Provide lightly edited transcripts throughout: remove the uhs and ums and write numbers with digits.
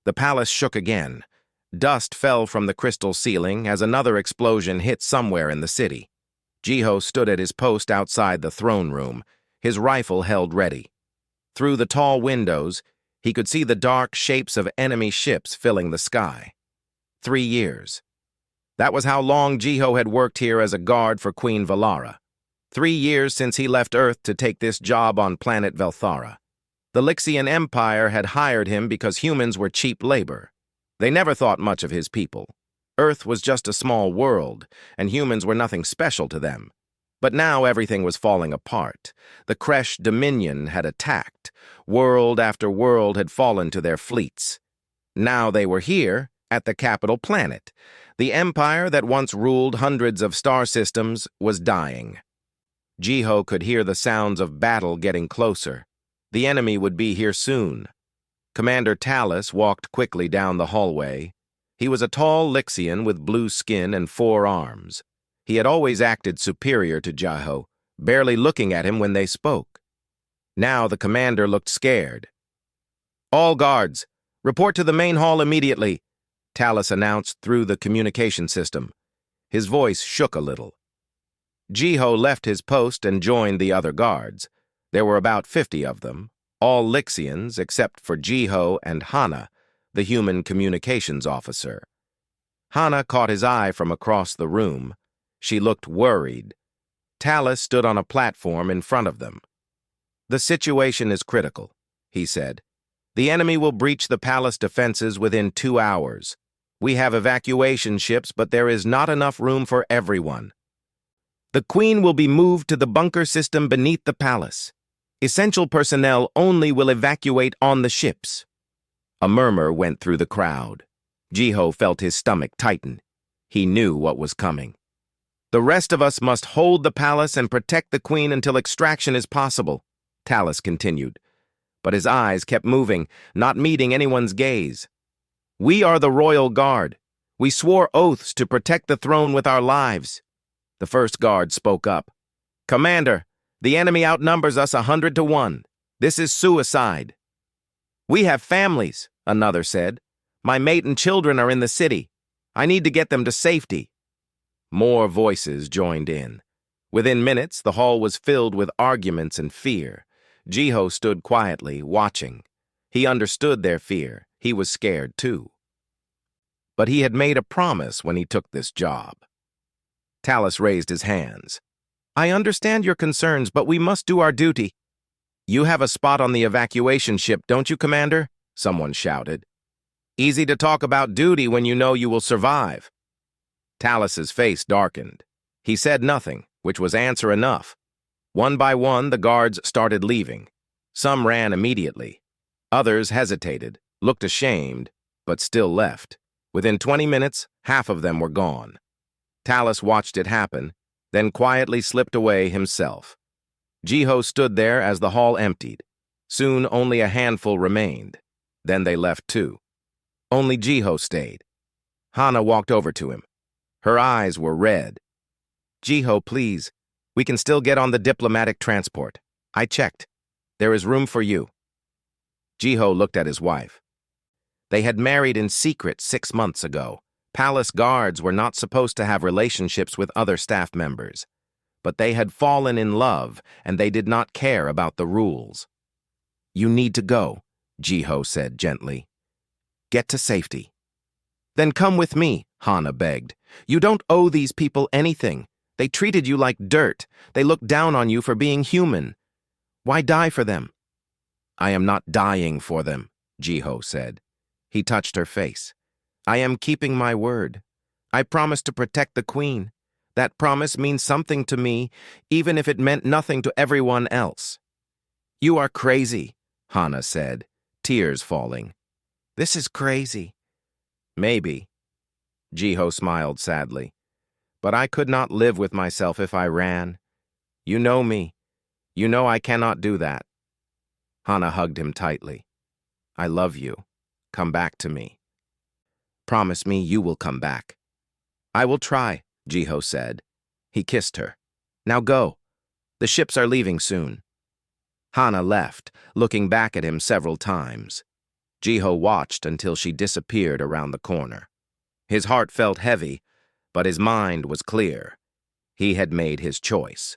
The palace shook again. Dust fell from the crystal ceiling as another explosion hit somewhere in the city. Jiho stood at his post outside the throne room, his rifle held ready. Through the tall windows, he could see the dark shapes of enemy ships filling the sky. 3 years. That was how long Jiho had worked here as a guard for Queen Valara. 3 years since he left Earth to take this job on planet Velthara. The Lixian Empire had hired him because humans were cheap labor. They never thought much of his people. Earth was just a small world, and humans were nothing special to them. But now everything was falling apart. The Kresh Dominion had attacked. World after world had fallen to their fleets. Now they were here, at the capital planet. The empire that once ruled hundreds of star systems was dying. Jiho could hear the sounds of battle getting closer. The enemy would be here soon. Commander Talus walked quickly down the hallway. He was a tall Lixian with blue skin and 4 arms. He had always acted superior to Jiho, barely looking at him when they spoke. Now the commander looked scared. "All guards, report to the main hall immediately," Talus announced through the communication system. His voice shook a little. Jiho left his post and joined the other guards. There were about 50 of them, all Lixians except for Jiho and Hana, the human communications officer. Hana caught his eye from across the room. She looked worried. Talus stood on a platform in front of them. "The situation is critical," he said. "The enemy will breach the palace defenses within 2 hours. We have evacuation ships, but there is not enough room for everyone. The Queen will be moved to the bunker system beneath the palace. Essential personnel only will evacuate on the ships." A murmur went through the crowd. Jiho felt his stomach tighten. He knew what was coming. "The rest of us must hold the palace and protect the Queen until extraction is possible," Talus continued. But his eyes kept moving, not meeting anyone's gaze. "We are the Royal Guard. We swore oaths to protect the throne with our lives." The first guard spoke up. "Commander, the enemy outnumbers us 100 to 1. This is suicide." "We have families," another said. "My mate and children are in the city. I need to get them to safety." More voices joined in. Within minutes, the hall was filled with arguments and fear. Jiho stood quietly, watching. He understood their fear. He was scared, too. But he had made a promise when he took this job. Talus raised his hands. "I understand your concerns, but we must do our duty." "You have a spot on the evacuation ship, don't you, Commander?" someone shouted. "Easy to talk about duty when you know you will survive." Talus's face darkened. He said nothing, which was answer enough. One by one, the guards started leaving. Some ran immediately. Others hesitated, looked ashamed, but still left. Within 20 minutes, half of them were gone. Talus watched it happen, then quietly slipped away himself. Jiho stood there as the hall emptied. Soon only a handful remained. Then they left too. Only Jiho stayed. Hana walked over to him. Her eyes were red. "Jiho, please. We can still get on the diplomatic transport. I checked. There is room for you." Jiho looked at his wife. They had married in secret 6 months ago. Palace guards were not supposed to have relationships with other staff members. But they had fallen in love, and they did not care about the rules. "You need to go," Jiho said gently. "Get to safety." "Then come with me," Hana begged. "You don't owe these people anything. They treated you like dirt. They looked down on you for being human. Why die for them?" "I am not dying for them," Jiho said. He touched her face. "I am keeping my word. I promised to protect the Queen. That promise means something to me, even if it meant nothing to everyone else." "You are crazy," Hana said, tears falling. "This is crazy." "Maybe." Jiho smiled sadly. "But I could not live with myself if I ran. You know me. You know I cannot do that." Hana hugged him tightly. "I love you. Come back to me. Promise me you will come back." "I will try," Jiho said. He kissed her. "Now go. The ships are leaving soon." Hana left, looking back at him several times. Jiho watched until she disappeared around the corner. His heart felt heavy, but his mind was clear. He had made his choice.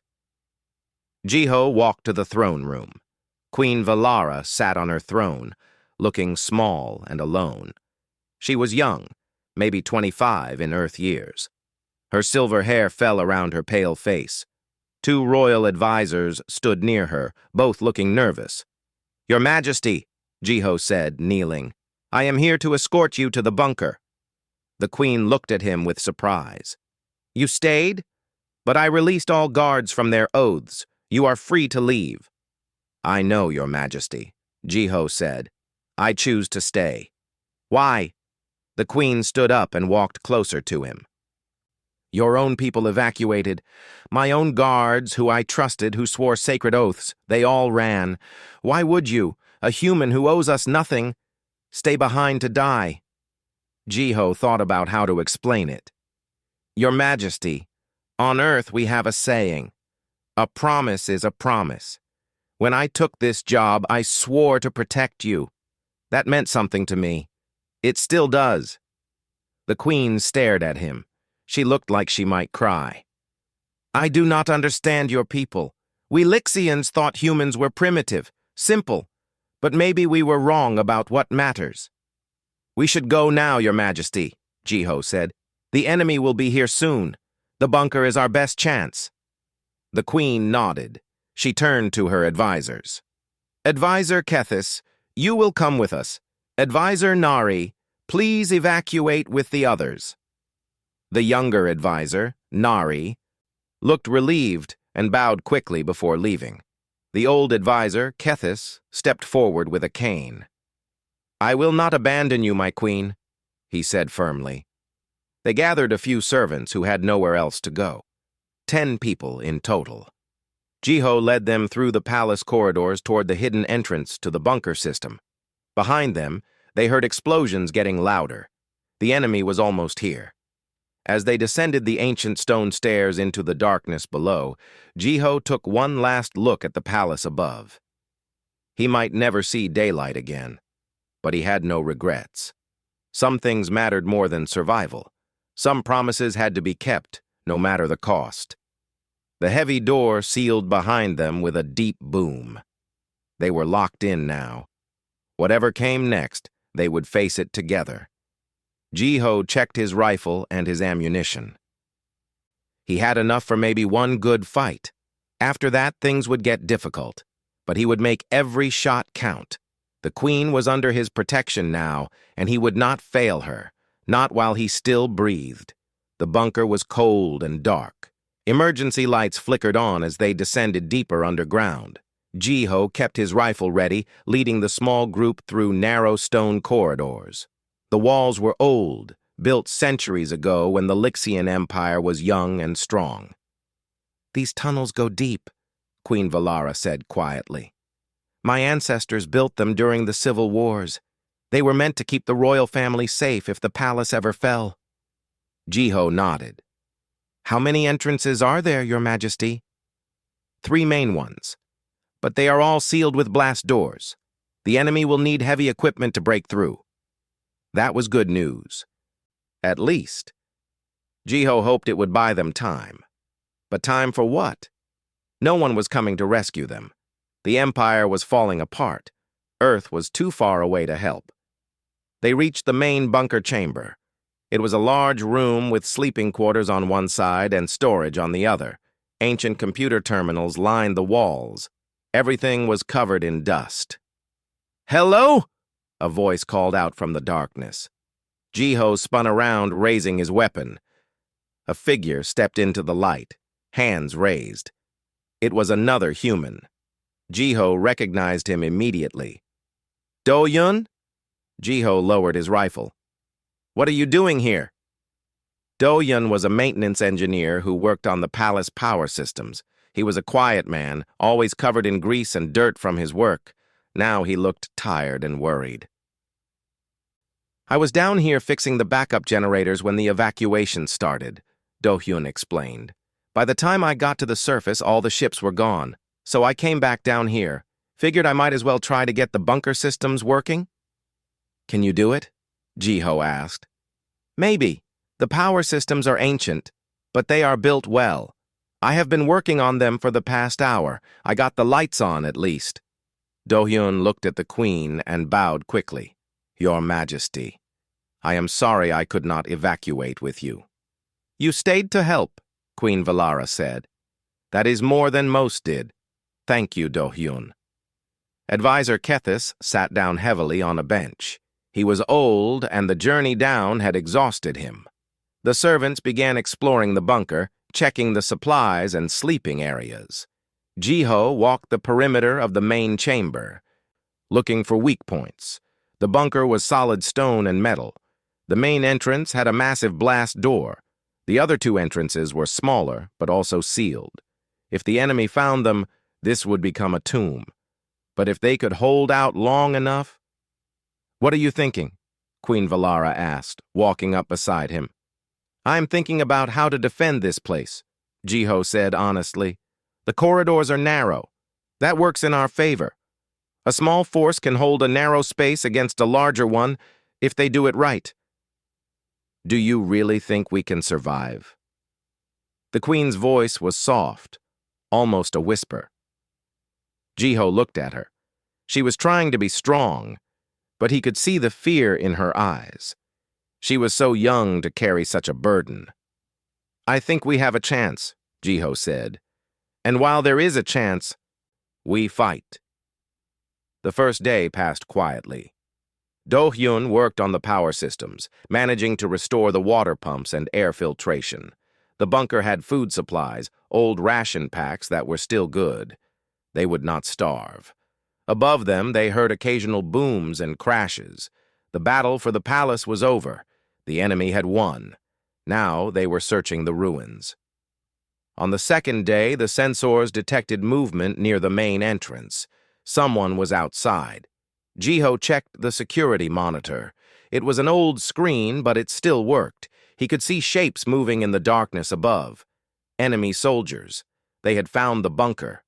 Jiho walked to the throne room. Queen Valara sat on her throne, looking small and alone. She was young, maybe 25 in Earth years. Her silver hair fell around her pale face. Two royal advisors stood near her, both looking nervous. "Your Majesty," Jiho said, kneeling, "I am here to escort you to the bunker." The queen looked at him with surprise. "You stayed? But I released all guards from their oaths. You are free to leave." "I know, Your Majesty," Jiho said. "I choose to stay." "Why?" The queen stood up and walked closer to him. "Your own people evacuated. My own guards, who I trusted, who swore sacred oaths, they all ran. Why would you, a human who owes us nothing, stay behind to die?" Jiho thought about how to explain it. "Your Majesty, on Earth we have a saying, a promise is a promise. When I took this job, I swore to protect you. That meant something to me. It still does." The queen stared at him. She looked like she might cry. "I do not understand your people. We Lixians thought humans were primitive, simple, but maybe we were wrong about what matters." "We should go now, Your Majesty," Jiho said. "The enemy will be here soon. The bunker is our best chance." The queen nodded. She turned to her advisors. "Advisor Kethis, you will come with us. Advisor Nari, please evacuate with the others." The younger advisor, Nari, looked relieved and bowed quickly before leaving. The old advisor, Kethis, stepped forward with a cane. "I will not abandon you, my queen," he said firmly. They gathered a few servants who had nowhere else to go. 10 people in total. Jiho led them through the palace corridors toward the hidden entrance to the bunker system. Behind them, they heard explosions getting louder. The enemy was almost here. As they descended the ancient stone stairs into the darkness below, Jiho took one last look at the palace above. He might never see daylight again, but he had no regrets. Some things mattered more than survival. Some promises had to be kept, no matter the cost. The heavy door sealed behind them with a deep boom. They were locked in now. Whatever came next, they would face it together. Jiho checked his rifle and his ammunition. He had enough for maybe one good fight. After that, things would get difficult, but he would make every shot count. The queen was under his protection now, and he would not fail her, not while he still breathed. The bunker was cold and dark. Emergency lights flickered on as they descended deeper underground. Jiho kept his rifle ready, leading the small group through narrow stone corridors. The walls were old, built centuries ago when the Lixian Empire was young and strong. "These tunnels go deep," Queen Valara said quietly. "My ancestors built them during the civil wars. They were meant to keep the royal family safe if the palace ever fell." Jiho nodded. "How many entrances are there, Your Majesty?" 3 main ones, but they are all sealed with blast doors. The enemy will need heavy equipment to break through. That was good news. At least. Jiho hoped it would buy them time. But time for what? No one was coming to rescue them. The Empire was falling apart. Earth was too far away to help. They reached the main bunker chamber. It was a large room with sleeping quarters on one side and storage on the other. Ancient computer terminals lined the walls. Everything was covered in dust. "Hello?" a voice called out from the darkness. Jiho spun around, raising his weapon. A figure stepped into the light, hands raised. It was another human. Jiho recognized him immediately. "Do-yun?" Jiho lowered his rifle. "What are you doing here?" Do-yun was a maintenance engineer who worked on the palace power systems. He was a quiet man, always covered in grease and dirt from his work. Now he looked tired and worried. "I was down here fixing the backup generators when the evacuation started," Do-hyun explained. "By the time I got to the surface, all the ships were gone. So I came back down here. Figured I might as well try to get the bunker systems working." Can you do it? Jiho asked. Maybe. The power systems are ancient, but they are built well. I have been working on them for the past hour. I got the lights on, at least. Do-hyun looked at the queen and bowed quickly. Your Majesty, I am sorry I could not evacuate with you. You stayed to help, Queen Valara said. That is more than most did. Thank you, Do-hyun. Advisor Kethis sat down heavily on a bench. He was old, and the journey down had exhausted him. The servants began exploring the bunker, checking the supplies and sleeping areas. Jiho walked the perimeter of the main chamber, looking for weak points. The bunker was solid stone and metal. The main entrance had a massive blast door. The other two entrances were smaller, but also sealed. If the enemy found them, this would become a tomb. But if they could hold out long enough... What are you thinking? Queen Valara asked, walking up beside him. I am thinking about how to defend this place, Jiho said honestly. The corridors are narrow. That works in our favor. A small force can hold a narrow space against a larger one if they do it right. Do you really think we can survive? The queen's voice was soft, almost a whisper. Jiho looked at her. She was trying to be strong, but he could see the fear in her eyes. She was so young to carry such a burden. I think we have a chance, Jiho said. And while there is a chance, we fight. The first day passed quietly. Do-hyun worked on the power systems, managing to restore the water pumps and air filtration. The bunker had food supplies, old ration packs that were still good. They would not starve. Above them, they heard occasional booms and crashes. The battle for the palace was over. The enemy had won. Now they were searching the ruins. On the second day, the sensors detected movement near the main entrance. Someone was outside. Jiho checked the security monitor. It was an old screen, but it still worked. He could see shapes moving in the darkness above. Enemy soldiers. They had found the bunker.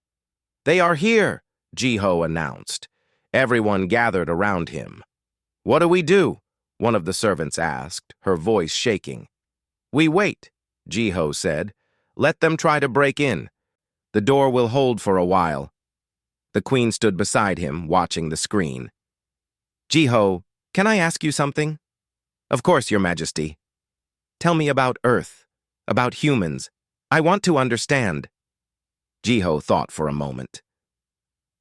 They are here, Jiho announced. Everyone gathered around him. What do we do? One of the servants asked, her voice shaking. We wait, Jiho said. Let them try to break in. The door will hold for a while. The queen stood beside him, watching the screen. Jiho, can I ask you something? Of course, Your Majesty. Tell me about Earth, about humans. I want to understand. Jiho thought for a moment.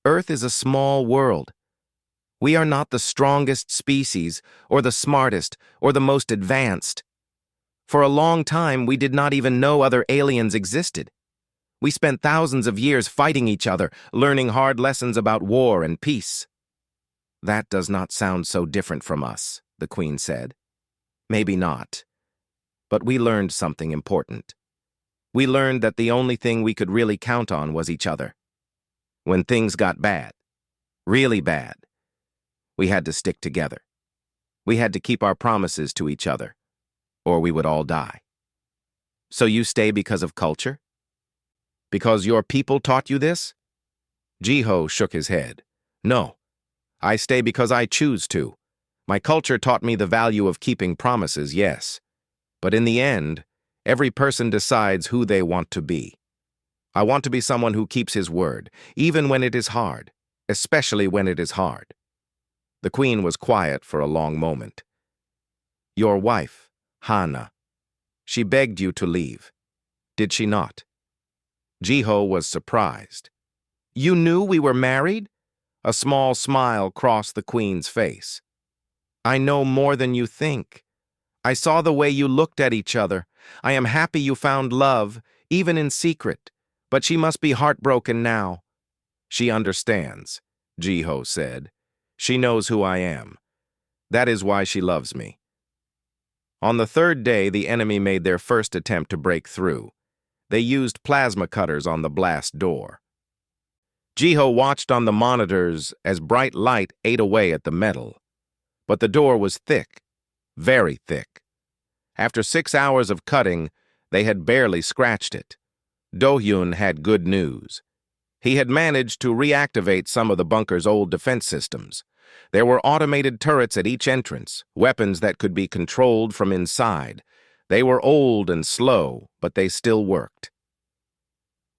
Earth is a small world. We are not the strongest species, or the smartest, or the most advanced. For a long time, we did not even know other aliens existed. We spent thousands of years fighting each other, learning hard lessons about war and peace. That does not sound so different from us, the queen said. Maybe not. But we learned something important. We learned that the only thing we could really count on was each other. When things got bad, really bad, we had to stick together. We had to keep our promises to each other, or we would all die. So you stay because of culture? Because your people taught you this? Jiho shook his head. No, I stay because I choose to. My culture taught me the value of keeping promises, yes. But in the end, every person decides who they want to be. I want to be someone who keeps his word, even when it is hard, especially when it is hard. The queen was quiet for a long moment. Your wife, Hana, she begged you to leave. Did she not? Jiho was surprised. You knew we were married? A small smile crossed the queen's face. I know more than you think. I saw the way you looked at each other. I am happy you found love, even in secret. But she must be heartbroken now. She understands, Jiho said. She knows who I am. That is why she loves me. On the third day, the enemy made their first attempt to break through. They used plasma cutters on the blast door. Jiho watched on the monitors as bright light ate away at the metal. But the door was thick, very thick. After 6 hours of cutting, they had barely scratched it. Do-hyun had good news. He had managed to reactivate some of the bunker's old defense systems. There were automated turrets at each entrance, weapons that could be controlled from inside. They were old and slow, but they still worked.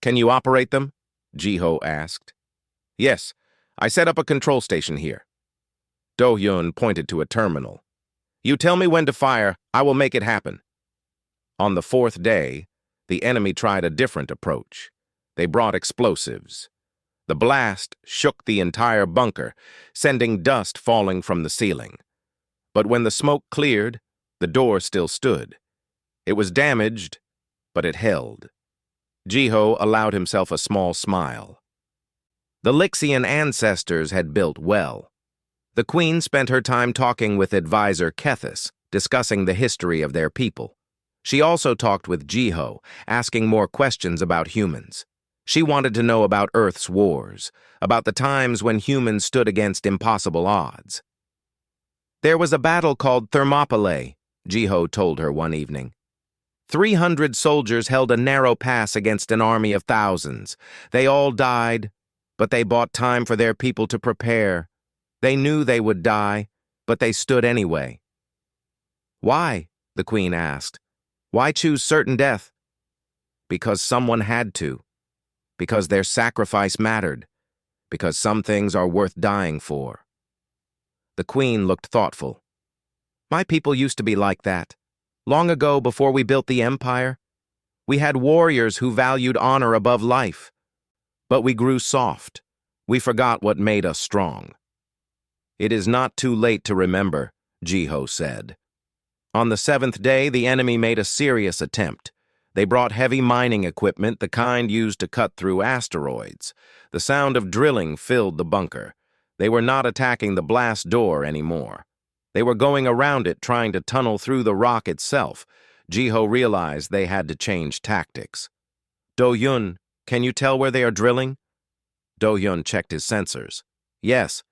"Can you operate them?" Jiho asked. "Yes, I set up a control station here." Do-hyun pointed to a terminal. "You tell me when to fire, I will make it happen." On the fourth day, the enemy tried a different approach. They brought explosives. The blast shook the entire bunker, sending dust falling from the ceiling. But when the smoke cleared, the door still stood. It was damaged, but it held. Jiho allowed himself a small smile. The Lixian ancestors had built well. The queen spent her time talking with advisor Kethis, discussing the history of their people. She also talked with Jiho, asking more questions about humans. She wanted to know about Earth's wars, about the times when humans stood against impossible odds. "There was a battle called Thermopylae," Jiho told her one evening. 300 soldiers held a narrow pass against an army of thousands. They all died, but they bought time for their people to prepare. They knew they would die, but they stood anyway. "Why?" the queen asked. "Why choose certain death?" "Because someone had to. Because their sacrifice mattered. Because some things are worth dying for." The queen looked thoughtful. "My people used to be like that. Long ago, before we built the empire, we had warriors who valued honor above life. But we grew soft. We forgot what made us strong." "It is not too late to remember," Jiho said. On the seventh day, the enemy made a serious attempt. They brought heavy mining equipment, the kind used to cut through asteroids. The sound of drilling filled the bunker. They were not attacking the blast door anymore. They were going around it, trying to tunnel through the rock itself. Jiho realized they had to change tactics. "Do-hyun, can you tell where they are drilling?" Do-hyun checked his sensors. "Yes,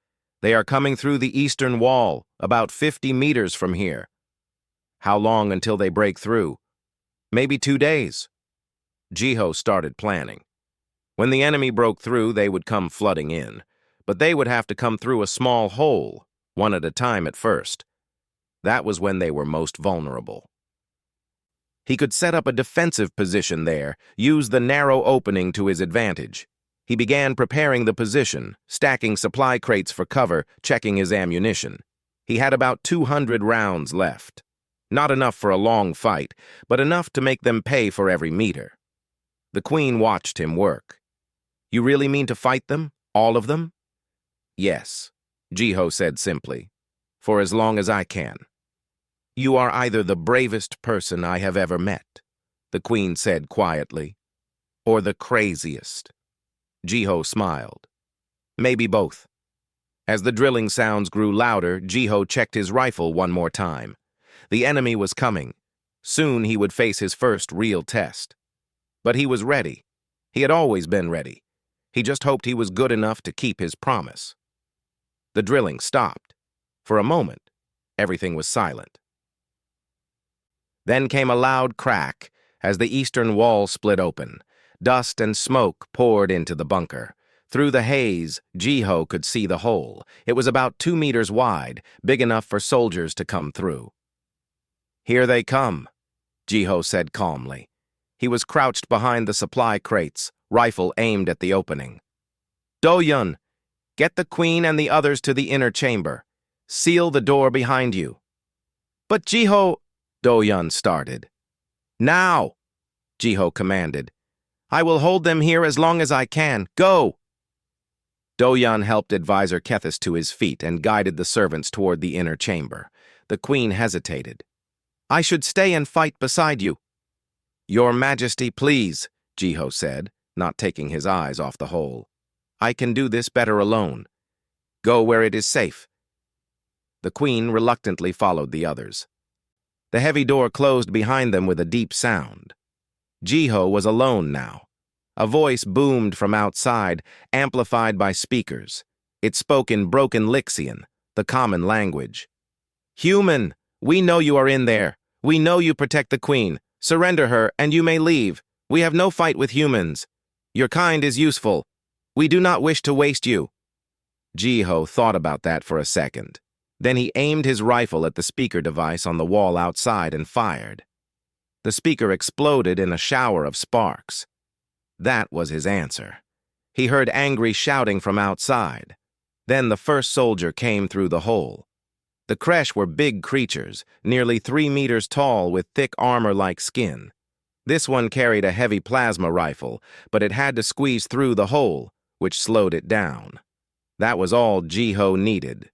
they are coming through the eastern wall, about 50 meters from here." "How long until they break through?" "Maybe 2 days." Jiho started planning. When the enemy broke through, they would come flooding in. But they would have to come through a small hole, one at a time at first. That was when they were most vulnerable. He could set up a defensive position there, use the narrow opening to his advantage. He began preparing the position, stacking supply crates for cover, checking his ammunition. He had about 200 rounds left. Not enough for a long fight, but enough to make them pay for every meter. The queen watched him work. "You really mean to fight them? All of them?" "Yes," Jiho said simply, "for as long as I can." "You are either the bravest person I have ever met," the queen said quietly, "or the craziest." Jiho smiled. "Maybe both." As the drilling sounds grew louder, Jiho checked his rifle one more time. The enemy was coming. Soon he would face his first real test. But he was ready. He had always been ready. He just hoped he was good enough to keep his promise. The drilling stopped. For a moment, everything was silent. Then came a loud crack as the eastern wall split open. Dust and smoke poured into the bunker. Through the haze, Jiho could see the hole. It was about 2 meters wide, big enough for soldiers to come through. "Here they come," Jiho said calmly. He was crouched behind the supply crates, rifle aimed at the opening. "Do-hyun, get the queen and the others to the inner chamber. Seal the door behind you." "But Jiho," Do-hyun started. "Now," Jiho commanded. "I will hold them here as long as I can. Go!" Do-hyun helped advisor Kethis to his feet and guided the servants toward the inner chamber. The queen hesitated. "I should stay and fight beside you." "Your Majesty, please," Jiho said, not taking his eyes off the hole. "I can do this better alone. Go where it is safe." The queen reluctantly followed the others. The heavy door closed behind them with a deep sound. Jiho was alone now. A voice boomed from outside, amplified by speakers. It spoke in broken Lixian, the common language. "Human, we know you are in there. We know you protect the queen. Surrender her, and you may leave. We have no fight with humans. Your kind is useful. We do not wish to waste you." Jiho thought about that for a second. Then he aimed his rifle at the speaker device on the wall outside and fired. The speaker exploded in a shower of sparks. That was his answer. He heard angry shouting from outside. Then the first soldier came through the hole. The Kresh were big creatures, nearly 3 meters tall with thick armor-like skin. This one carried a heavy plasma rifle, but it had to squeeze through the hole, which slowed it down. That was all Jiho needed.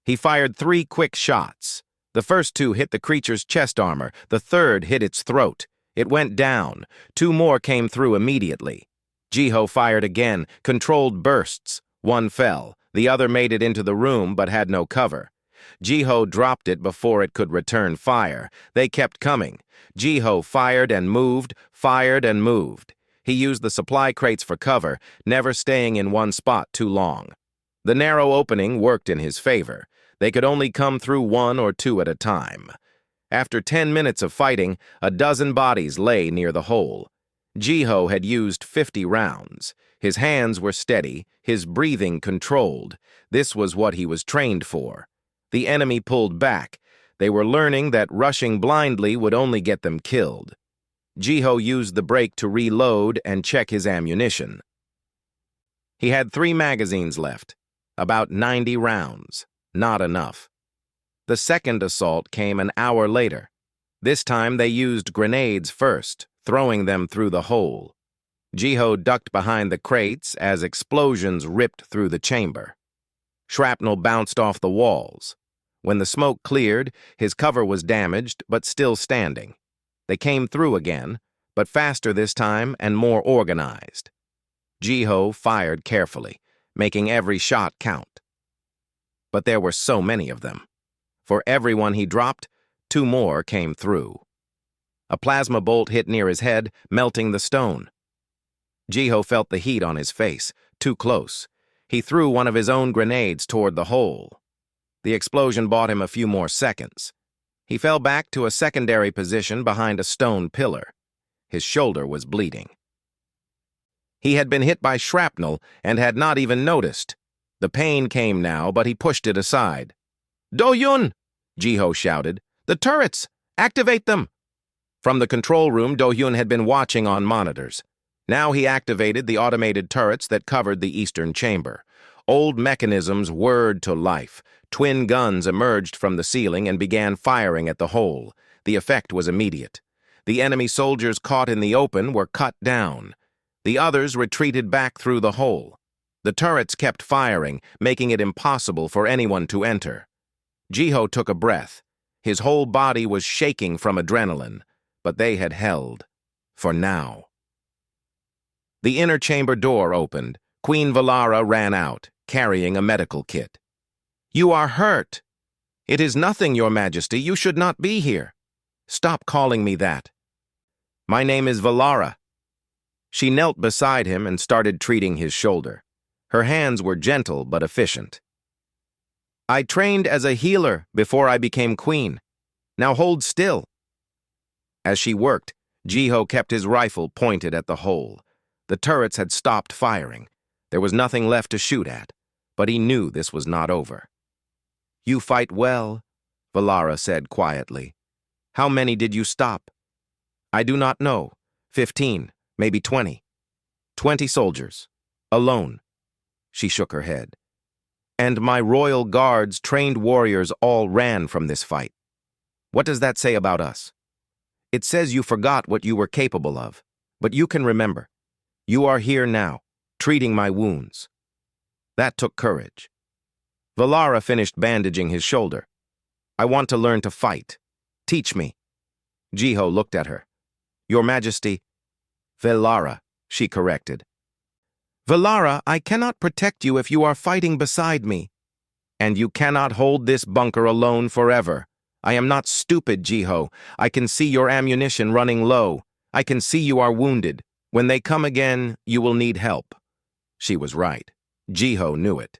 He fired 3 quick shots. The first 2 hit the creature's chest armor, the third hit its throat. It went down. 2 more came through immediately. Jiho fired again, controlled bursts. 1 fell. The other made it into the room but had no cover. Jiho dropped it before it could return fire. They kept coming. Jiho fired and moved, fired and moved. He used the supply crates for cover, never staying in one spot too long. The narrow opening worked in his favor. They could only come through 1 or 2 at a time. After 10 minutes of fighting, a dozen bodies lay near the hole. Jiho had used 50 rounds. His hands were steady, his breathing controlled. This was what he was trained for. The enemy pulled back. They were learning that rushing blindly would only get them killed. Jiho used the break to reload and check his ammunition. He had 3 magazines left, about 90 rounds. Not enough. The second assault came an hour later. This time they used grenades first, throwing them through the hole. Jiho ducked behind the crates as explosions ripped through the chamber. Shrapnel bounced off the walls. When the smoke cleared, his cover was damaged but still standing. They came through again, but faster this time and more organized. Jiho fired carefully, making every shot count. But there were so many of them. For every one he dropped, 2 more came through. A plasma bolt hit near his head, melting the stone. Jiho felt the heat on his face, too close. He threw one of his own grenades toward the hole. The explosion bought him a few more seconds. He fell back to a secondary position behind a stone pillar. His shoulder was bleeding. He had been hit by shrapnel and had not even noticed. The pain came now, but he pushed it aside. "Do-yun!" Jiho shouted. "The turrets! Activate them!" From the control room, Do-yun had been watching on monitors. Now he activated the automated turrets that covered the eastern chamber. Old mechanisms whirred to life. Twin guns emerged from the ceiling and began firing at the hole. The effect was immediate. The enemy soldiers caught in the open were cut down. The others retreated back through the hole. The turrets kept firing, making it impossible for anyone to enter. Jiho took a breath. His whole body was shaking from adrenaline, but they had held. For now. The inner chamber door opened. Queen Valara ran out, carrying a medical kit. "You are hurt." "It is nothing, Your Majesty. You should not be here." "Stop calling me that." "My name is Valara." She knelt beside him and started treating his shoulder. Her hands were gentle but efficient. "I trained as a healer before I became queen. Now hold still." As she worked, Jiho kept his rifle pointed at the hole. The turrets had stopped firing. There was nothing left to shoot at, but he knew this was not over. "You fight well," Valara said quietly. "How many did you stop?" "I do not know. 15, maybe 20. 20 soldiers. Alone." She shook her head. "And my royal guards, trained warriors, all ran from this fight. What does that say about us? It says you forgot what you were capable of, but you can remember. You are here now, treating my wounds." That took courage. Valara finished bandaging his shoulder. "I want to learn to fight. Teach me." Jiho looked at her. "Your Majesty." "Valara," she corrected. "Valara, I cannot protect you if you are fighting beside me. And you cannot hold this bunker alone forever. I am not stupid, Jiho. I can see your ammunition running low. I can see you are wounded. When they come again, you will need help." She was right. Jiho knew it.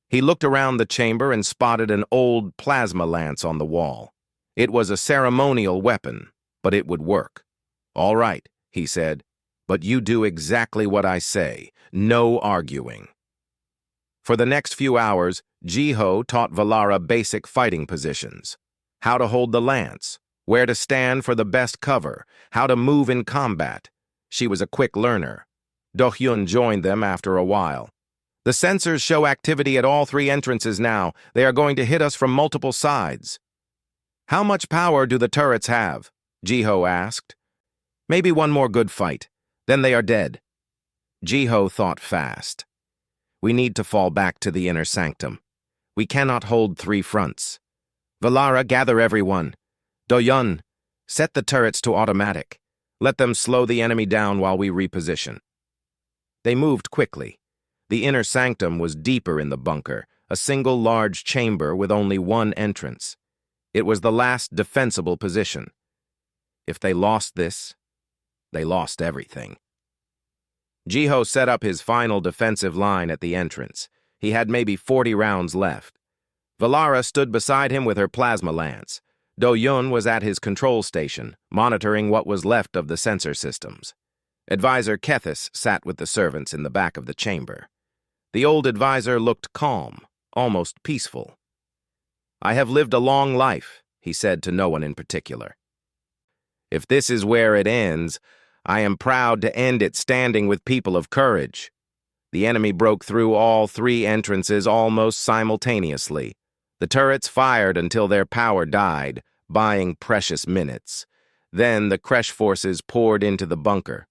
He looked around the chamber and spotted an old plasma lance on the wall. It was a ceremonial weapon, but it would work. "All right," he said, "but you do exactly what I say. No arguing." For the next few hours, Jiho taught Valara basic fighting positions. How to hold the lance, where to stand for the best cover, how to move in combat. She was a quick learner. Do-hyun joined them after a while. The sensors show activity at all 3 entrances now. They are going to hit us from multiple sides. How much power do the turrets have? Jiho asked. Maybe one more good fight. Then they are dead. Jiho thought fast. We need to fall back to the inner sanctum. We cannot hold 3 fronts. Valara, gather everyone. Do-hyun, set the turrets to automatic. Let them slow the enemy down while we reposition. They moved quickly. The inner sanctum was deeper in the bunker, a single large chamber with only one entrance. It was the last defensible position. If they lost this, they lost everything. Jiho set up his final defensive line at the entrance. He had maybe 40 rounds left. Valara stood beside him with her plasma lance. Do-hyun was at his control station, monitoring what was left of the sensor systems. Advisor Kethis sat with the servants in the back of the chamber. The old advisor looked calm, almost peaceful. I have lived a long life, he said to no one in particular. If this is where it ends, I am proud to end it standing with people of courage. The enemy broke through all 3 entrances almost simultaneously. The turrets fired until their power died, buying precious minutes. Then the Kresh forces poured into the bunker.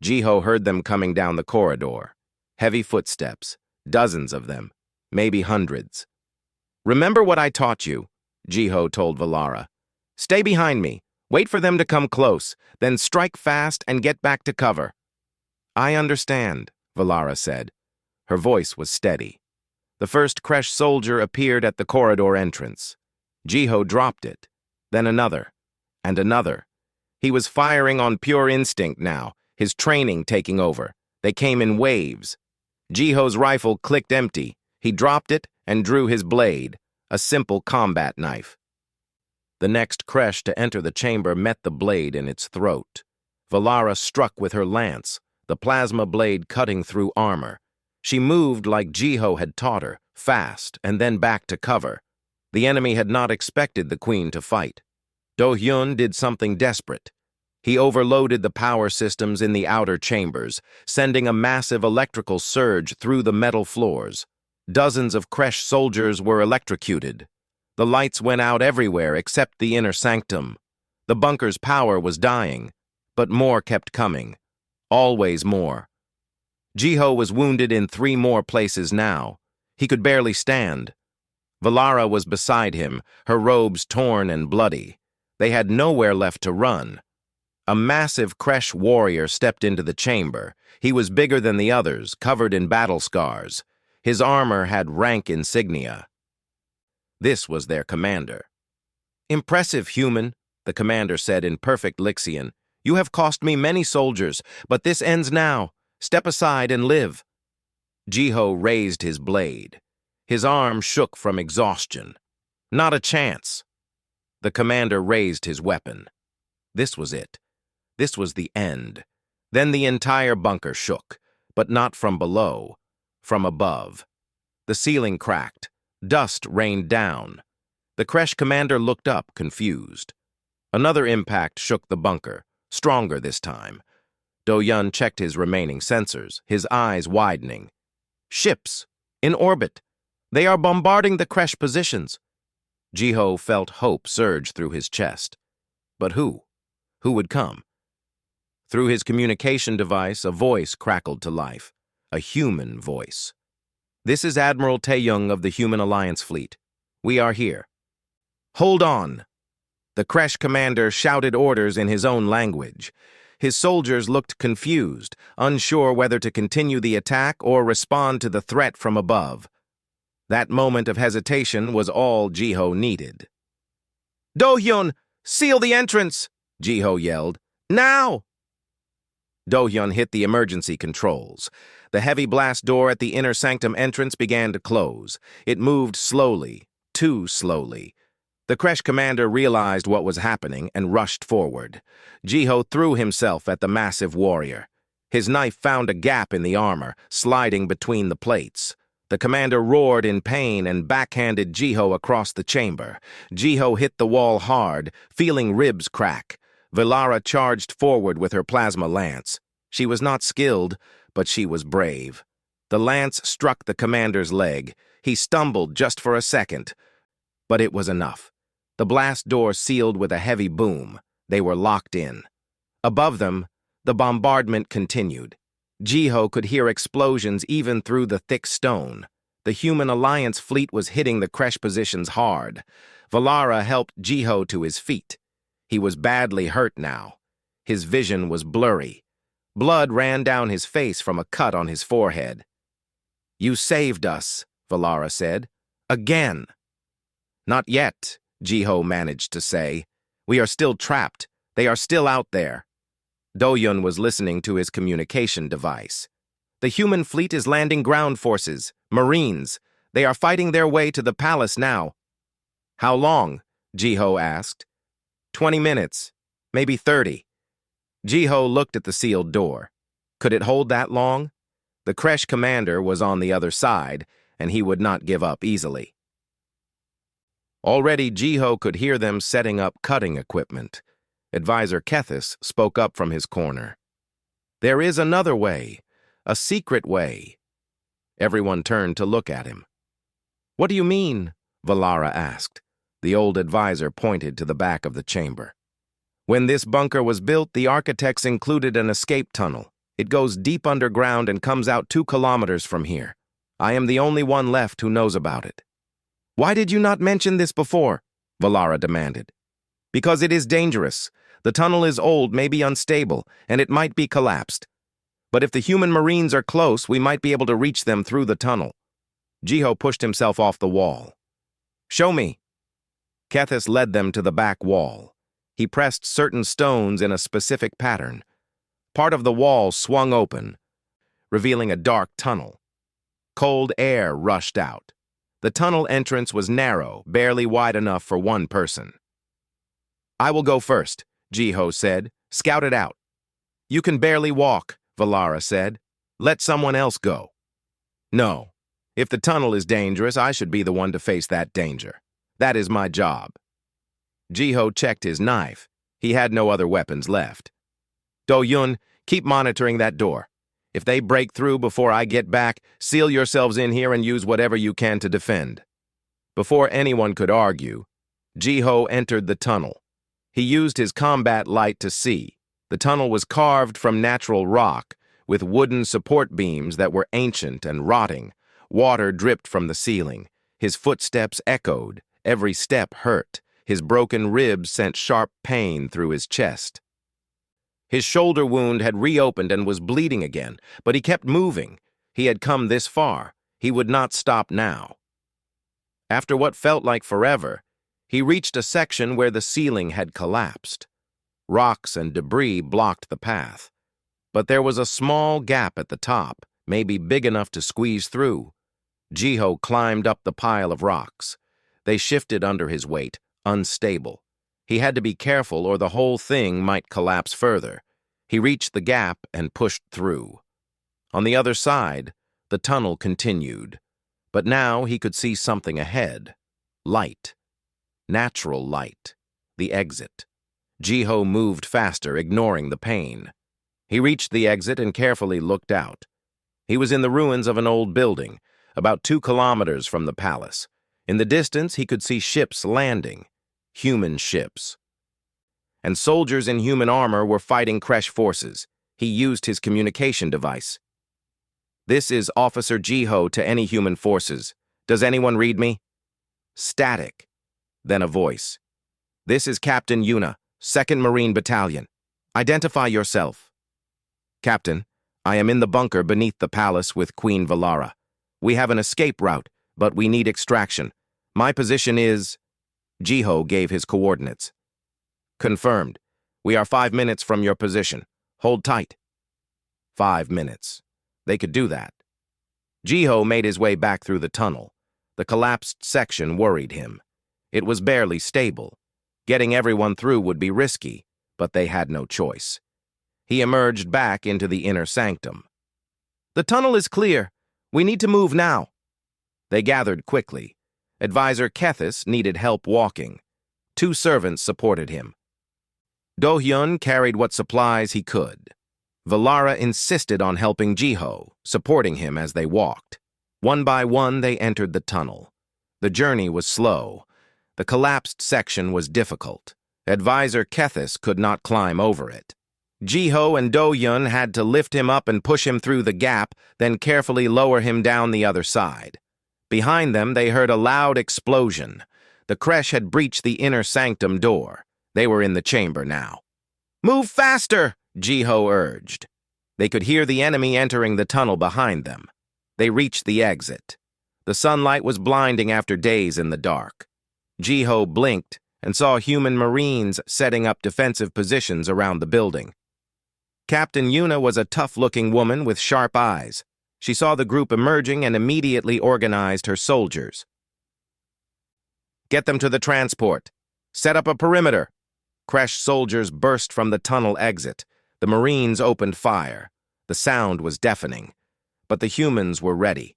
Jiho heard them coming down the corridor. Heavy footsteps, dozens of them, maybe hundreds. Remember what I taught you, Jiho told Valara. Stay behind me, wait for them to come close, then strike fast and get back to cover. I understand, Valara said. Her voice was steady. The first Kresh soldier appeared at the corridor entrance. Jiho dropped it, then another, and another. He was firing on pure instinct now, his training taking over. They came in waves. Jiho's rifle clicked empty. He dropped it and drew his blade, a simple combat knife. The next Kresh to enter the chamber met the blade in its throat. Valara struck with her lance, the plasma blade cutting through armor. She moved like Jiho had taught her, fast, and then back to cover. The enemy had not expected the queen to fight. Do-hyun did something desperate. He overloaded the power systems in the outer chambers, sending a massive electrical surge through the metal floors. Dozens of Kresh soldiers were electrocuted. The lights went out everywhere except the inner sanctum. The bunker's power was dying, but more kept coming. Always more. Jiho was wounded in 3 more places now. He could barely stand. Valara was beside him, her robes torn and bloody. They had nowhere left to run. A massive Kresh warrior stepped into the chamber. He was bigger than the others, covered in battle scars. His armor had rank insignia. This was their commander. Impressive, human, the commander said in perfect Lixian. You have cost me many soldiers, but this ends now. Step aside and live. Jiho raised his blade. His arm shook from exhaustion. Not a chance. The commander raised his weapon. This was it. This was the end. Then the entire bunker shook, but not from below, from above. The ceiling cracked. Dust rained down. The Kresh commander looked up, confused. Another impact shook the bunker, stronger this time. Do-hyun checked his remaining sensors, his eyes widening. Ships, in orbit. They are bombarding the Kresh positions. Jiho felt hope surge through his chest. But who? Who would come? Through his communication device, a voice crackled to life. A human voice. This is Admiral Tae-young of the Human Alliance Fleet. We are here. Hold on. The Kresh commander shouted orders in his own language. His soldiers looked confused, unsure whether to continue the attack or respond to the threat from above. That moment of hesitation was all Jiho needed. Do-hyun, seal the entrance, Jiho yelled. Now! Do-hyun hit the emergency controls. The heavy blast door at the inner sanctum entrance began to close. It moved slowly, too slowly. The Kresh commander realized what was happening and rushed forward. Jiho threw himself at the massive warrior. His knife found a gap in the armor, sliding between the plates. The commander roared in pain and backhanded Jiho across the chamber. Jiho hit the wall hard, feeling ribs crack. Valara charged forward with her plasma lance. She was not skilled, but she was brave. The lance struck the commander's leg. He stumbled just for a second, but it was enough. The blast door sealed with a heavy boom. They were locked in. Above them, the bombardment continued. Jiho could hear explosions even through the thick stone. The human alliance fleet was hitting the creche positions hard. Valara helped Jiho to his feet. He was badly hurt now. His vision was blurry. Blood ran down his face from a cut on his forehead. "You saved us," Valara said. "Again." "Not yet," Jiho managed to say. "We are still trapped. They are still out there." Doyun was listening to his communication device. "The human fleet is landing ground forces, Marines. They are fighting their way to the palace now." "How long?" Jiho asked. 20 minutes, maybe 30. Jiho looked at the sealed door. Could it hold that long? The creche commander was on the other side, and he would not give up easily. Already Jiho could hear them setting up cutting equipment. Advisor Kethis spoke up from his corner. "There is another way, a secret way." Everyone turned to look at him. "What do you mean?" Valara asked. The old advisor pointed to the back of the chamber. "When this bunker was built, the architects included an escape tunnel. It goes deep underground and comes out 2 kilometers from here. I am the only one left who knows about it." "Why did you not mention this before?" Valara demanded. "Because it is dangerous. The tunnel is old, maybe unstable, and it might be collapsed. But if the human Marines are close, we might be able to reach them through the tunnel." Jiho pushed himself off the wall. "Show me." Kethis led them to the back wall. He pressed certain stones in a specific pattern. Part of the wall swung open, revealing a dark tunnel. Cold air rushed out. The tunnel entrance was narrow, barely wide enough for one person. "I will go first," Jiho said. "Scout it out." "You can barely walk," Valara said. "Let someone else go." "No. If the tunnel is dangerous, I should be the one to face that danger. That is my job." Jiho checked his knife. He had no other weapons left. "Do-yun, keep monitoring that door. If they break through before I get back, seal yourselves in here and use whatever you can to defend." Before anyone could argue, Jiho entered the tunnel. He used his combat light to see. The tunnel was carved from natural rock, with wooden support beams that were ancient and rotting. Water dripped from the ceiling. His footsteps echoed. Every step hurt. His broken ribs sent sharp pain through his chest. His shoulder wound had reopened and was bleeding again, but he kept moving. He had come this far. He would not stop now. After what felt like forever, he reached a section where the ceiling had collapsed. Rocks and debris blocked the path. But there was a small gap at the top, maybe big enough to squeeze through. Jiho climbed up the pile of rocks. They shifted under his weight, unstable. He had to be careful or the whole thing might collapse further. He reached the gap and pushed through. On the other side, the tunnel continued. But now he could see something ahead. Light. Natural light. The exit. Jiho moved faster, ignoring the pain. He reached the exit and carefully looked out. He was in the ruins of an old building, about 2 kilometers from the palace. In the distance, he could see ships landing. Human ships. And soldiers in human armor were fighting creche forces. He used his communication device. "This is Officer Jiho to any human forces. Does anyone read me?" Static. Then a voice. "This is Captain Yuna, 2nd Marine Battalion. Identify yourself." "Captain, I am in the bunker beneath the palace with Queen Valara. We have an escape route, but we need extraction. My position is..." Jiho gave his coordinates. "Confirmed. We are 5 minutes from your position. Hold tight." 5 minutes. They could do that. Jiho made his way back through the tunnel. The collapsed section worried him. It was barely stable. Getting everyone through would be risky, but they had no choice. He emerged back into the inner sanctum. "The tunnel is clear. We need to move now." They gathered quickly. Advisor Kethis needed help walking. 2 servants supported him. Do-hyun carried what supplies he could. Valara insisted on helping Jiho, supporting him as they walked. One by one, they entered the tunnel. The journey was slow. The collapsed section was difficult. Advisor Kethis could not climb over it. Jiho and Do-hyun had to lift him up and push him through the gap, then carefully lower him down the other side. Behind them, they heard a loud explosion. The creche had breached the inner sanctum door. They were in the chamber now. "Move faster!" Jiho urged. They could hear the enemy entering the tunnel behind them. They reached the exit. The sunlight was blinding after days in the dark. Jiho blinked and saw human Marines setting up defensive positions around the building. Captain Yuna was a tough-looking woman with sharp eyes. She saw the group emerging and immediately organized her soldiers. "Get them to the transport. Set up a perimeter." Creche soldiers burst from the tunnel exit. The Marines opened fire. The sound was deafening. But the humans were ready.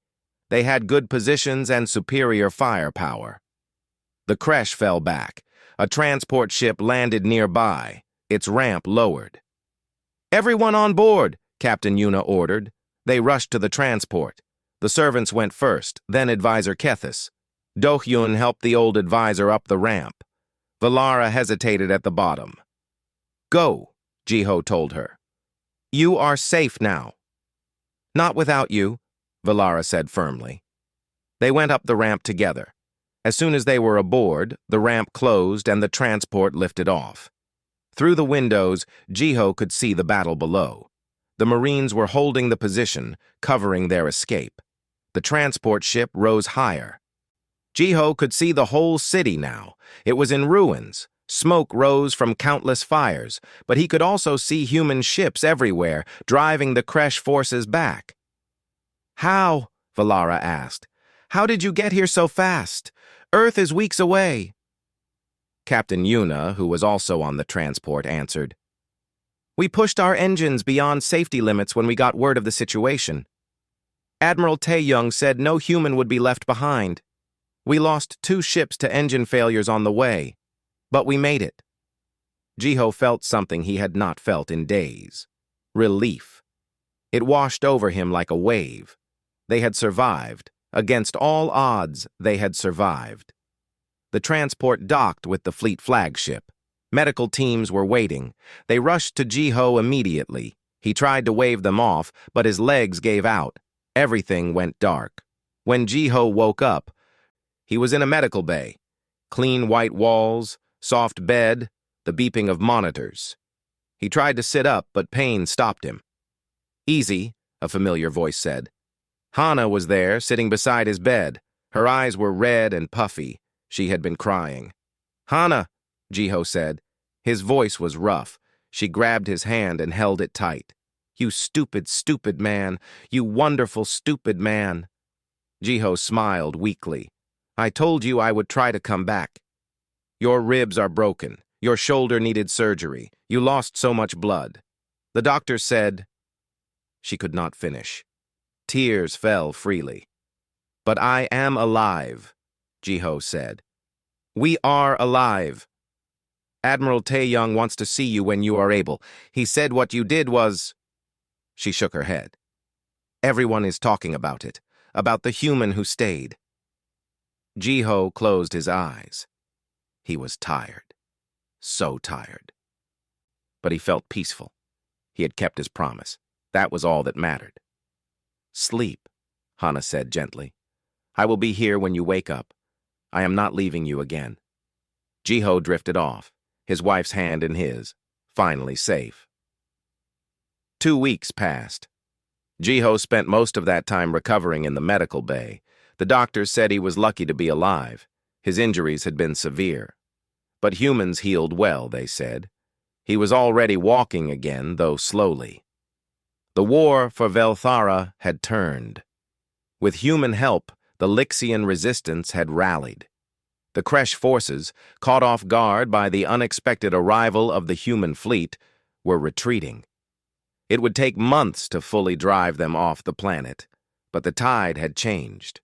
They had good positions and superior firepower. The creche fell back. A transport ship landed nearby, its ramp lowered. "Everyone on board," Captain Yuna ordered. They rushed to the transport. The servants went first, then Advisor Kethis. Do-hyun helped the old advisor up the ramp. Valara hesitated at the bottom. "Go," Jiho told her. "You are safe now." "Not without you," Valara said firmly. They went up the ramp together. As soon as they were aboard, the ramp closed and the transport lifted off. Through the windows, Jiho could see the battle below. The Marines were holding the position, covering their escape. The transport ship rose higher. Jiho could see the whole city now. It was in ruins. Smoke rose from countless fires, but he could also see human ships everywhere, driving the creche forces back. "How?" Valara asked. "How did you get here so fast? Earth is weeks away." Captain Yuna, who was also on the transport, answered. "We pushed our engines beyond safety limits when we got word of the situation. Admiral Tae-young said no human would be left behind. We lost 2 ships to engine failures on the way, but we made it." Jiho felt something he had not felt in days. Relief. It washed over him like a wave. They had survived. Against all odds, they had survived. The transport docked with the fleet flagship. Medical teams were waiting. They rushed to Jiho immediately. He tried to wave them off, but his legs gave out. Everything went dark. When Jiho woke up, he was in a medical bay. Clean white walls, soft bed, the beeping of monitors. He tried to sit up, but pain stopped him. "Easy," a familiar voice said. Hana was there, sitting beside his bed. Her eyes were red and puffy. She had been crying. "Hana," Jiho said. His voice was rough. She grabbed his hand and held it tight. "You stupid, stupid man. You wonderful, stupid man." Jiho smiled weakly. "I told you I would try to come back. Your ribs are broken. Your shoulder needed surgery. You lost so much blood. The doctor said—" She could not finish. Tears fell freely. "But I am alive," Jiho said. "We are alive. Admiral Tae-young wants to see you when you are able. He said what you did was—" She shook her head. "Everyone is talking about it, about the human who stayed." Jiho closed his eyes. He was tired. So tired. But he felt peaceful. He had kept his promise. That was all that mattered. "Sleep," Hana said gently. "I will be here when you wake up. I am not leaving you again." Jiho drifted off, his wife's hand in his, finally safe. 2 weeks passed. Jiho spent most of that time recovering in the medical bay. The doctors said he was lucky to be alive. His injuries had been severe. But humans healed well, they said. He was already walking again, though slowly. The war for Velthara had turned. With human help, the Lixian resistance had rallied. The creche forces, caught off guard by the unexpected arrival of the human fleet, were retreating. It would take months to fully drive them off the planet, but the tide had changed.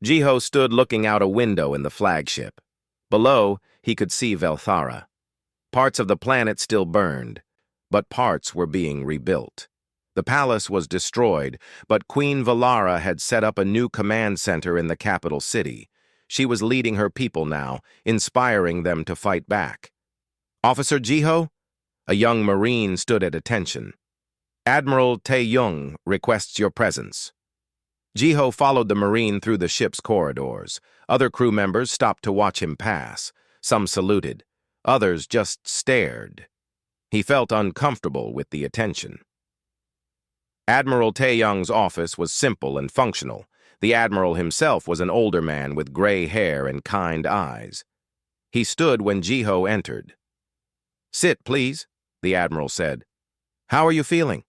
Jiho stood looking out a window in the flagship. Below, he could see Velthara. Parts of the planet still burned, but parts were being rebuilt. The palace was destroyed, but Queen Valara had set up a new command center in the capital city. She was leading her people now, inspiring them to fight back. "Officer Jiho?" A young Marine stood at attention. "Admiral Tae-young requests your presence." Jiho followed the Marine through the ship's corridors. Other crew members stopped to watch him pass. Some saluted. Others just stared. He felt uncomfortable with the attention. Admiral Tae-young's office was simple and functional. The Admiral himself was an older man with gray hair and kind eyes. He stood when Jiho entered. "Sit, please," the Admiral said. "How are you feeling?"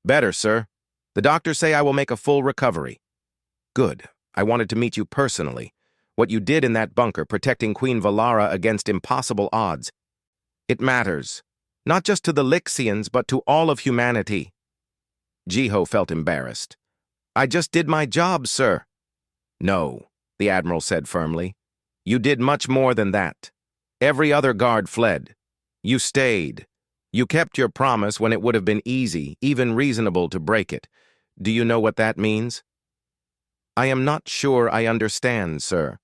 "Better, sir. The doctors say I will make a full recovery." "Good. I wanted to meet you personally. What you did in that bunker, protecting Queen Valara against impossible odds. It matters, not just to the Lixians, but to all of humanity." Jiho felt embarrassed. "I just did my job, sir." "No," the Admiral said firmly. "You did much more than that. Every other guard fled. You stayed. You kept your promise when it would have been easy, even reasonable, to break it. Do you know what that means?" "I am not sure I understand, sir."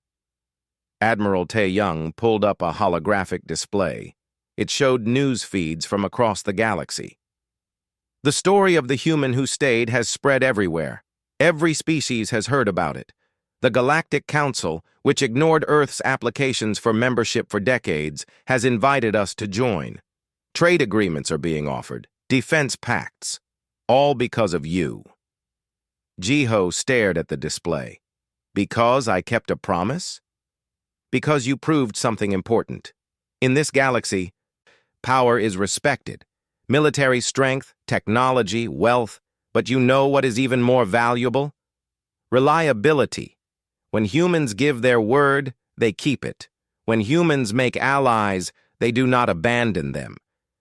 Admiral Tae-young pulled up a holographic display. It showed news feeds from across the galaxy. "The story of the human who stayed has spread everywhere. Every species has heard about it. The Galactic Council, which ignored Earth's applications for membership for decades, has invited us to join. Trade agreements are being offered, defense pacts, all because of you." Jiho stared at the display. "Because I kept a promise?" "Because you proved something important. In this galaxy, power is respected. Military strength, technology, wealth, but you know what is even more valuable? Reliability. When humans give their word, they keep it. When humans make allies, they do not abandon them.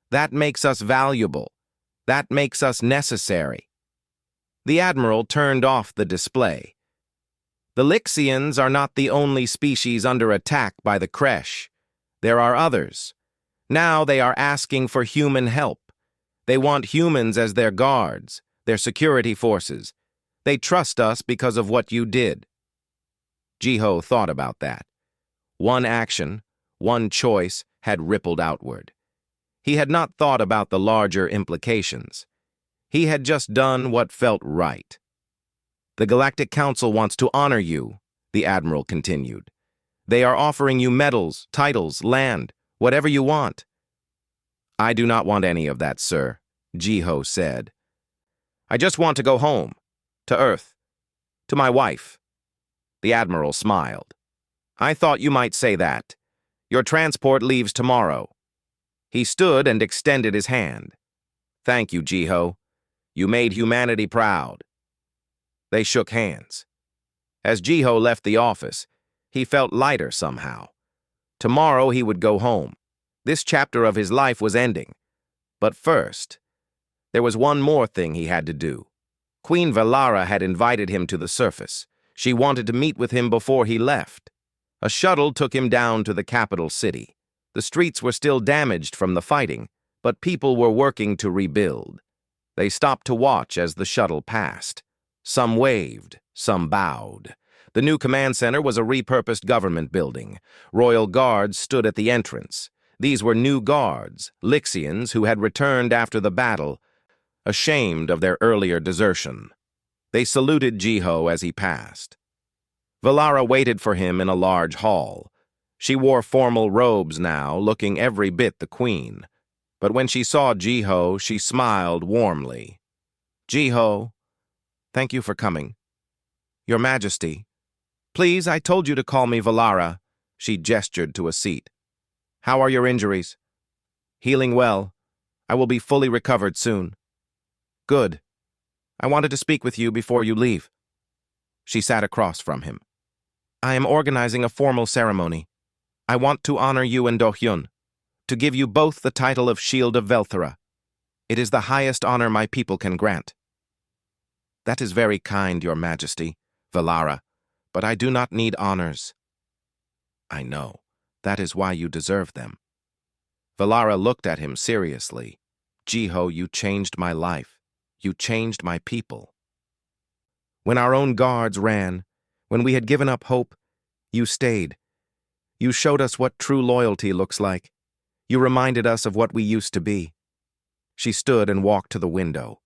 That makes us valuable. That makes us necessary." The Admiral turned off the display. "The Lixians are not the only species under attack by the Kresh. There are others. Now they are asking for human help. They want humans as their guards, their security forces. They trust us because of what you did." Jiho thought about that. One action, one choice had rippled outward. He had not thought about the larger implications. He had just done what felt right. "The Galactic Council wants to honor you," the Admiral continued. "They are offering you medals, titles, land, whatever you want." "I do not want any of that, sir," Jiho said. "I just want to go home, to Earth, to my wife." The Admiral smiled. "I thought you might say that. Your transport leaves tomorrow." He stood and extended his hand. "Thank you, Jiho. You made humanity proud." They shook hands. As Jiho left the office, he felt lighter somehow. Tomorrow he would go home. This chapter of his life was ending. But first, there was one more thing he had to do. Queen Valara had invited him to the surface. She wanted to meet with him before he left. A shuttle took him down to the capital city. The streets were still damaged from the fighting, but people were working to rebuild. They stopped to watch as the shuttle passed. Some waved, some bowed. The new command center was a repurposed government building. Royal guards stood at the entrance. These were new guards, Lixians who had returned after the battle, ashamed of their earlier desertion. They saluted Jiho as he passed. Valara waited for him in a large hall. She wore formal robes now, looking every bit the queen. But when she saw Jiho, she smiled warmly. "Jiho, thank you for coming. Your Majesty. Please, I told you to call me Valara." She gestured to a seat. "How are your injuries?" "Healing well. I will be fully recovered soon." "Good. I wanted to speak with you before you leave." She sat across from him. "I am organizing a formal ceremony. I want to honor you and Do-hyun, to give you both the title of Shield of Velthara. It is the highest honor my people can grant." "That is very kind, Your Majesty." Valara, but I do not need honors. I know. That is why you deserve them. Valara looked at him seriously. Jiho, you changed my life. You changed my people. When our own guards ran, when we had given up hope, you stayed. You showed us what true loyalty looks like. You reminded us of what we used to be. She stood and walked to the window.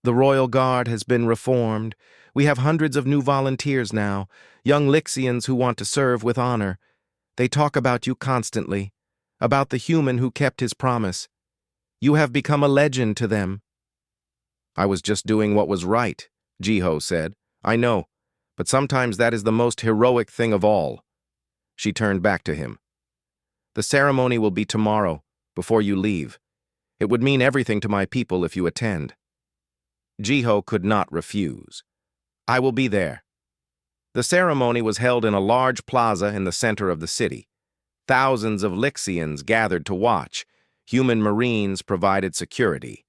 The Royal Guard has been reformed. We have hundreds of new volunteers now, young Lixians who want to serve with honor. They talk about you constantly, about the human who kept his promise. You have become a legend to them. I was just doing what was right, Jiho said. I know, but sometimes that is the most heroic thing of all. She turned back to him. The ceremony will be tomorrow, before you leave. It would mean everything to my people if you attend. Jiho could not refuse. I will be there. The ceremony was held in a large plaza in the center of the city. Thousands of Lixians gathered to watch. Human Marines provided security.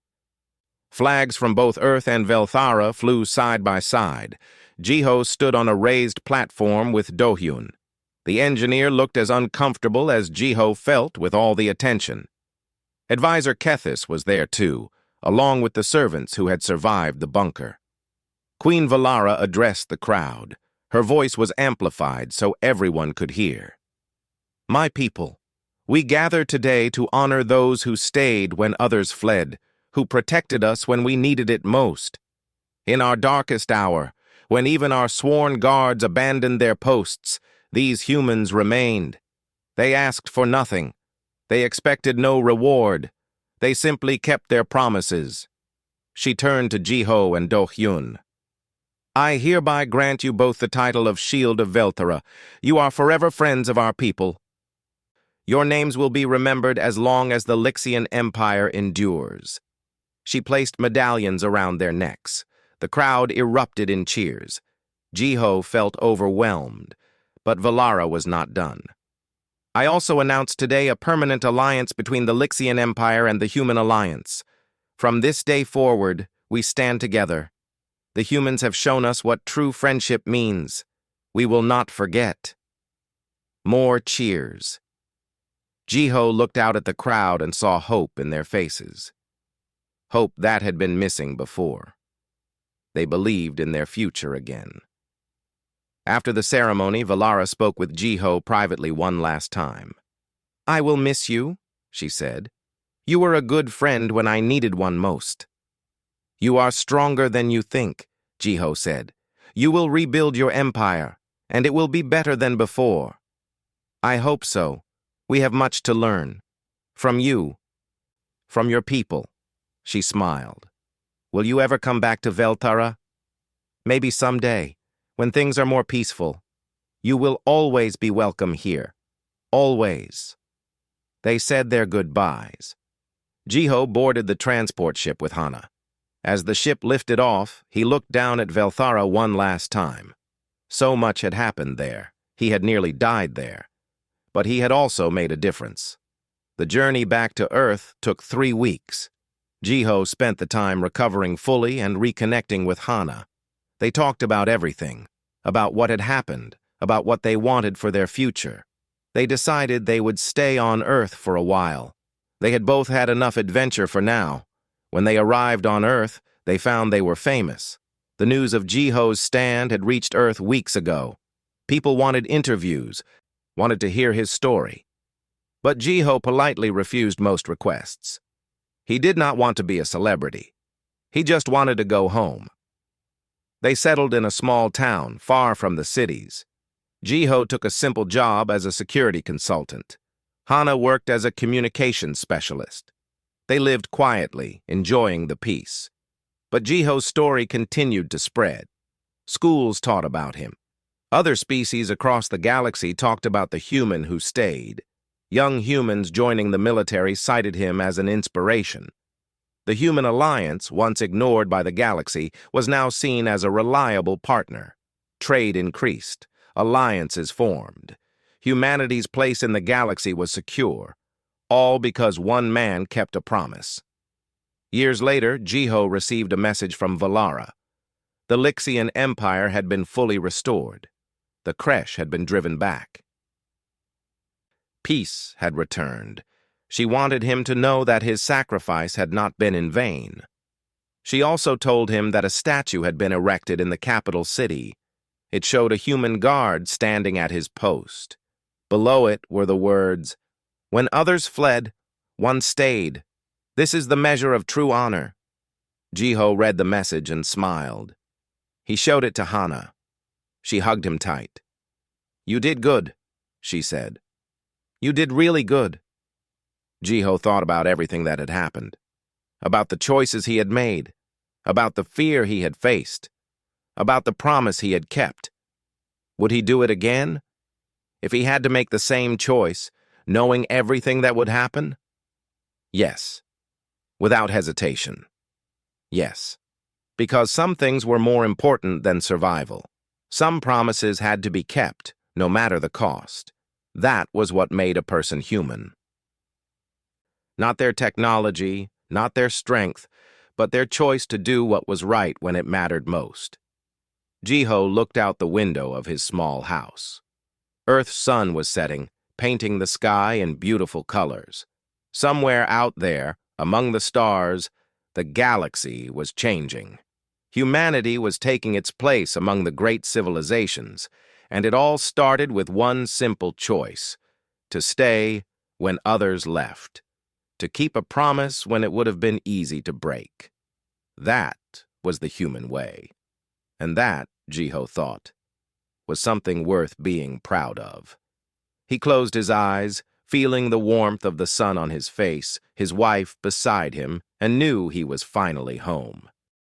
Flags from both Earth and Velthara flew side by side. Jiho stood on a raised platform with Dohyun. The engineer looked as uncomfortable as Jiho felt with all the attention. Advisor Kethis was there too, along with the servants who had survived the bunker. Queen Valara addressed the crowd. Her voice was amplified so everyone could hear. My people, we gather today to honor those who stayed when others fled, who protected us when we needed it most. In our darkest hour, when even our sworn guards abandoned their posts, these humans remained. They asked for nothing. They expected no reward. They simply kept their promises. She turned to Jiho and Dohyun. I hereby grant you both the title of Shield of Velthara. You are forever friends of our people. Your names will be remembered as long as the Lixian Empire endures. She placed medallions around their necks. The crowd erupted in cheers. Jiho felt overwhelmed, but Valara was not done. I also announced today a permanent alliance between the Lixian Empire and the Human Alliance. From this day forward, we stand together. The humans have shown us what true friendship means. We will not forget. More cheers. Jiho looked out at the crowd and saw hope in their faces. Hope that had been missing before. They believed in their future again. After the ceremony, Valara spoke with Jiho privately one last time. I will miss you, she said. You were a good friend when I needed one most. You are stronger than you think, Jiho said. You will rebuild your empire, and it will be better than before. I hope so. We have much to learn. From you. From your people. She smiled. Will you ever come back to Velthara? Maybe someday, when things are more peaceful. You will always be welcome here. Always. They said their goodbyes. Jiho boarded the transport ship with Hana. As the ship lifted off, he looked down at Velthara one last time. So much had happened there. He had nearly died there. But he had also made a difference. The journey back to Earth took 3 weeks. Jiho spent the time recovering fully and reconnecting with Hana. They talked about everything, about what had happened, about what they wanted for their future. They decided they would stay on Earth for a while. They had both had enough adventure for now. When they arrived on Earth, they found they were famous. The news of Jiho's stand had reached Earth weeks ago. People wanted interviews, wanted to hear his story. But Jiho politely refused most requests. He did not want to be a celebrity. He just wanted to go home. They settled in a small town, far from the cities. Jiho took a simple job as a security consultant. Hana worked as a communications specialist. They lived quietly, enjoying the peace. But Jiho's story continued to spread. Schools taught about him. Other species across the galaxy talked about the human who stayed. Young humans joining the military cited him as an inspiration. The Human Alliance, once ignored by the galaxy, was now seen as a reliable partner. Trade increased. Alliances formed. Humanity's place in the galaxy was secure, all because one man kept a promise. Years later, Jiho received a message from Valara. The Lixian Empire had been fully restored. The creche had been driven back. Peace had returned. She wanted him to know that his sacrifice had not been in vain. She also told him that a statue had been erected in the capital city. It showed a human guard standing at his post. Below it were the words, "When others fled, one stayed. This is the measure of true honor." Jiho read the message and smiled. He showed it to Hana. She hugged him tight. "You did good," she said. "You did really good." Jiho thought about everything that had happened, about the choices he had made, about the fear he had faced, about the promise he had kept. Would he do it again? If he had to make the same choice, knowing everything that would happen? Yes. Without hesitation. Yes. Because some things were more important than survival. Some promises had to be kept, no matter the cost. That was what made a person human. Not their technology, not their strength, but their choice to do what was right when it mattered most. Jiho looked out the window of his small house. Earth's sun was setting, painting the sky in beautiful colors. Somewhere out there, among the stars, the galaxy was changing. Humanity was taking its place among the great civilizations, and it all started with one simple choice: to stay when others left, to keep a promise when it would have been easy to break. That was the human way. And that, Jiho thought, was something worth being proud of. He closed his eyes, feeling the warmth of the sun on his face, his wife beside him, and knew he was finally home.